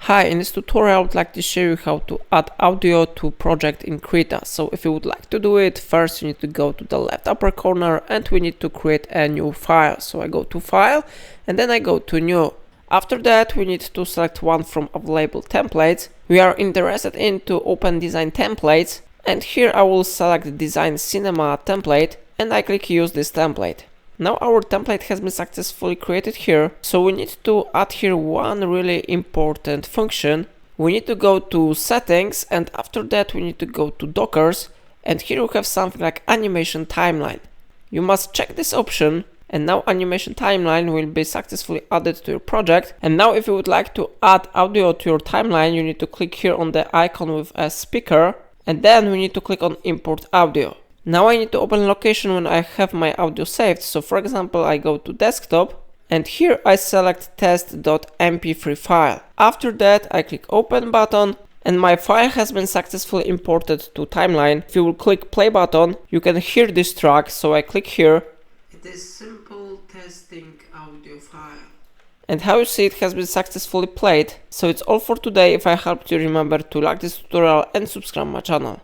Hi, in this tutorial I would like to show you how to add audio to project in Krita. So if you would like to do it, first you need to go to the left upper corner and we need to create a new file. So I go to File and then I go to New. After that we need to select one from available templates. We are interested in to open design templates, and here I will select design cinema template and I click use this template. Now our template has been successfully created here, so we need to add here one really important function. We need to go to settings and after that we need to go to Dockers, and here we have something like animation timeline. You must check this option and now animation timeline will be successfully added to your project. And now if you would like to add audio to your timeline, you need to click here on the icon with a speaker and then we need to click on import audio. Now I need to open location when I have my audio saved. So for example, I go to desktop and here I select test.mp3 file. After that I click open button and my file has been successfully imported to timeline. If you will click play button, you can hear this track. So I click here. It is simple testing audio file. And how you see, it has been successfully played. So it's all for today. If I helped you, remember to like this tutorial and subscribe my channel.